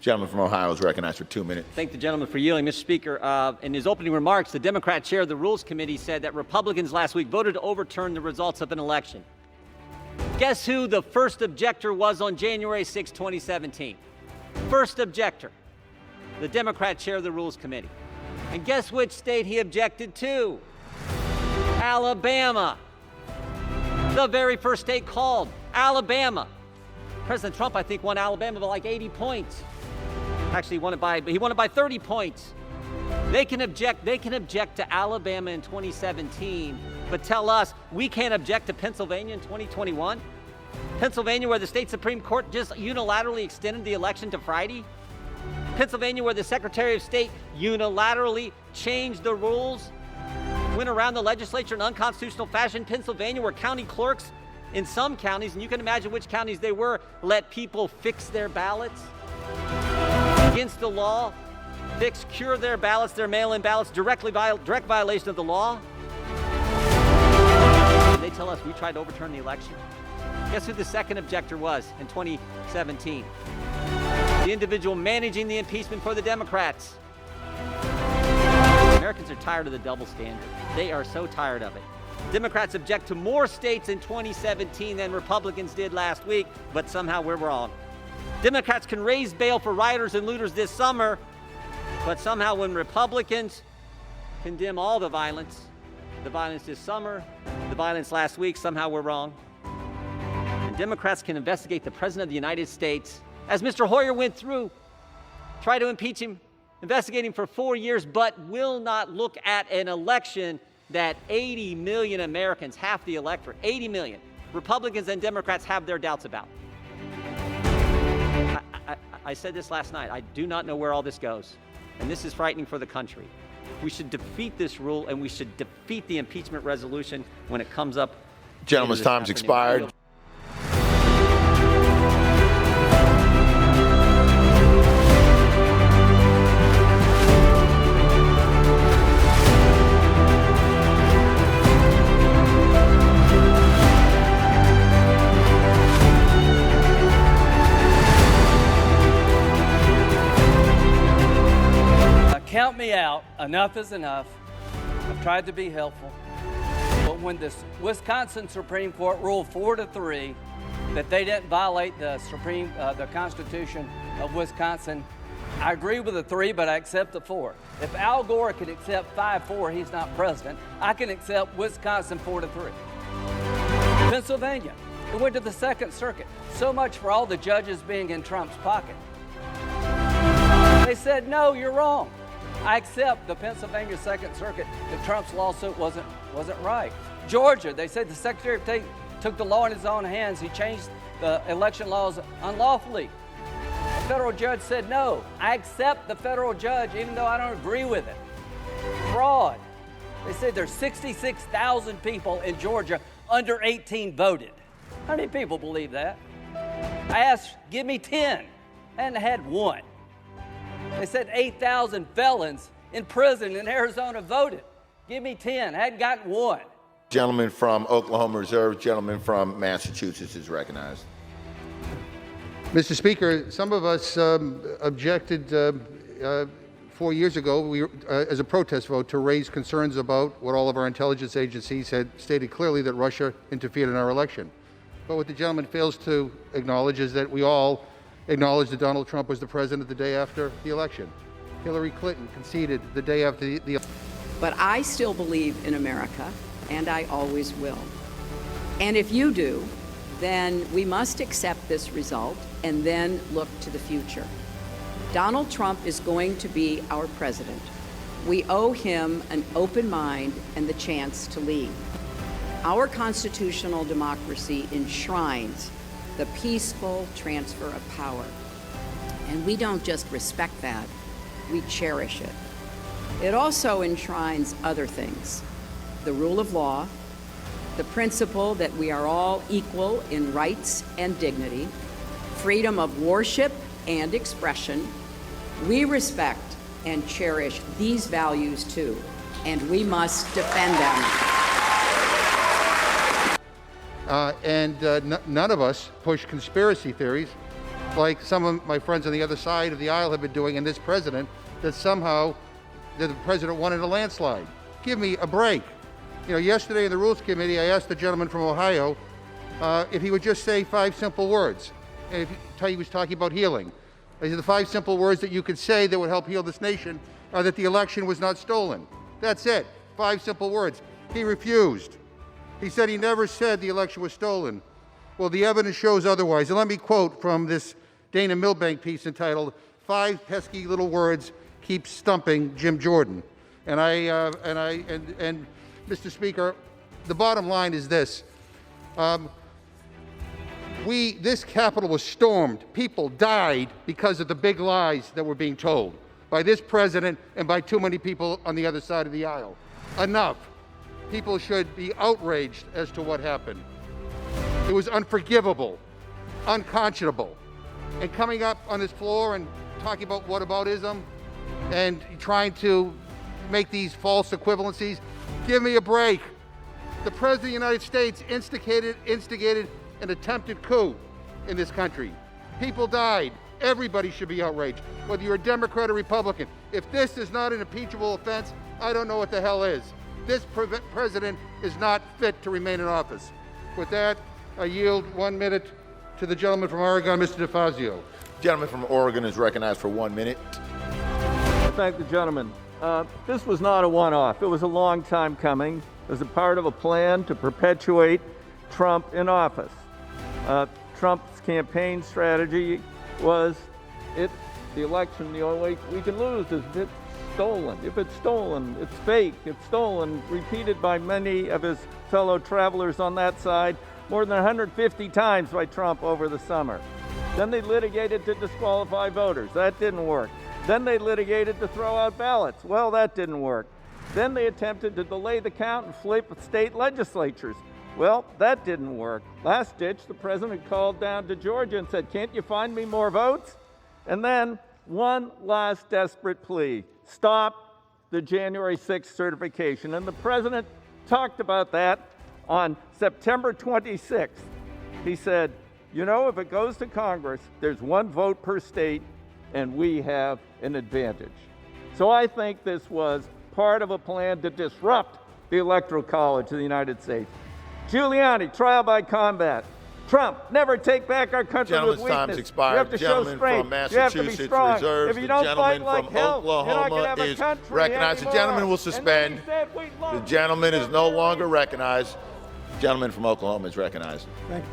Gentleman from Ohio is recognized for 2 minutes. Thank the gentleman for yielding. Mr. Speaker, in his opening remarks, the Democrat chair of the Rules Committee said that Republicans last week voted to overturn the results of an election. Guess who the first objector was on January 6, 2017? First objector, the Democrat chair of the Rules Committee. And guess which state he objected to? Alabama. The very first state called, Alabama. President Trump, I think, won Alabama by like 80 points. Actually, he won it by 30 points. They can object to Alabama in 2017, but tell us we can't object to Pennsylvania in 2021? Pennsylvania, where the state Supreme Court just unilaterally extended the election to Friday? Pennsylvania, where the Secretary of State unilaterally changed the rules, went around the legislature in unconstitutional fashion? Pennsylvania, where county clerks in some counties, and you can imagine which counties they were, let people fix their ballots against the law, cure their ballots, their mail-in ballots, direct violation of the law. And they tell us we tried to overturn the election. Guess who the second objector was in 2017? The individual managing the impeachment for the Democrats. Americans are tired of the double standard. They are so tired of it. Democrats object to more states in 2017 than Republicans did last week, but somehow we're wrong. Democrats can raise bail for rioters and looters this summer, but somehow when Republicans condemn all the violence this summer, the violence last week, somehow we're wrong. And Democrats can investigate the President of the United States, as Mr. Hoyer went through, try to impeach him, investigate him for 4 years, but will not look at an election that 80 million Americans, half the electorate, 80 million, Republicans and Democrats have their doubts about. I said this last night. I do not know where all this goes, and this is frightening for the country. We should defeat this rule, and we should defeat the impeachment resolution when it comes up. Gentleman's time's expired. Count me out. Enough is enough. I've tried to be helpful. But when the Wisconsin Supreme Court ruled 4-3 that they didn't violate the Constitution of Wisconsin, I agree with the 3, but I accept the 4. If Al Gore can accept 5-4, he's not president. I can accept Wisconsin 4-3. Pennsylvania, it went to the Second Circuit. So much for all the judges being in Trump's pocket. They said, no, you're wrong. I accept the Pennsylvania Second Circuit that Trump's lawsuit wasn't right. Georgia, they said the Secretary of State took the law in his own hands. He changed the election laws unlawfully. The federal judge said, no, I accept the federal judge even though I don't agree with it. Fraud. They said there's 66,000 people in Georgia under 18 voted. How many people believe that? I asked, give me 10, and I had 1. They said 8,000 felons in prison in Arizona voted. Give me 10. I hadn't gotten 1. Gentleman from Oklahoma Reserve, gentleman from Massachusetts is recognized. Mr. Speaker, some of us objected 4 years ago as a protest vote to raise concerns about what all of our intelligence agencies had stated clearly, that Russia interfered in our election. But what the gentleman fails to acknowledge is that we all acknowledged that Donald Trump was the president the day after the election. Hillary Clinton conceded the day after the election. But I still believe in America, and I always will. And if you do, then we must accept this result and then look to the future. Donald Trump is going to be our president. We owe him an open mind and the chance to lead. Our constitutional democracy enshrines the peaceful transfer of power. And we don't just respect that, we cherish it. It also enshrines other things: the rule of law, the principle that we are all equal in rights and dignity, freedom of worship and expression. We respect and cherish these values too, and we must defend them. None of us push conspiracy theories. like some of my friends on the other side of the aisle have been doing, and this president, that somehow the president won in a landslide. Give me a break. You know, yesterday in the Rules Committee, I asked the gentleman from Ohio if he would just say 5 simple words. And if he was talking about healing. I said the 5 simple words that you could say that would help heal this nation are that the election was not stolen. That's it. 5 simple words. He refused. He said he never said the election was stolen. Well, the evidence shows otherwise. And let me quote from this Dana Milbank piece entitled, "5 Pesky Little Words Keep Stumping Jim Jordan." And Mr. Speaker, the bottom line is this. This Capitol was stormed. People died because of the big lies that were being told by this president and by too many people on the other side of the aisle. Enough. People should be outraged as to what happened. It was unforgivable, unconscionable. And coming up on this floor and talking about whataboutism and trying to make these false equivalencies, give me a break. The President of the United States instigated an attempted coup in this country. People died. Everybody should be outraged, whether you're a Democrat or Republican. If this is not an impeachable offense, I don't know what the hell is. This president is not fit to remain in office. With that, I yield 1 minute to the gentleman from Oregon, Mr. DeFazio. Gentleman from Oregon is recognized for 1 minute. I thank the gentleman. This was not a one-off. It was a long time coming. It was a part of a plan to perpetuate Trump in office. Trump's campaign strategy was the election, the only way we can lose is if it's stolen. If it's stolen, it's fake, it's stolen, repeated by many of his fellow travelers on that side more than 150 times by Trump over the summer. Then they litigated to disqualify voters. That didn't work. Then they litigated to throw out ballots. Well, that didn't work. Then they attempted to delay the count and flip state legislatures. Well, that didn't work. Last ditch, the president called down to Georgia and said, "Can't you find me more votes?" And then one last desperate plea: stop the January 6th certification. And the president talked about that on September 26th. He said, "You know, if it goes to Congress, there's 1 vote per state, and we have an advantage." So I think this was part of a plan to disrupt the Electoral College of the United States. Giuliani, trial by combat. Trump, never take back our country with weakness. Gentleman's time's expired. You have to show Gentleman strength. from You have to be Massachusetts strong. reserves. If you The don't gentleman fight like from hell, you're not Oklahoma gonna have a is country recognized. The anymore. gentleman will And then suspend. he said, "We love The you." gentleman is no longer recognized. Gentleman from Oklahoma is recognized. Thank you.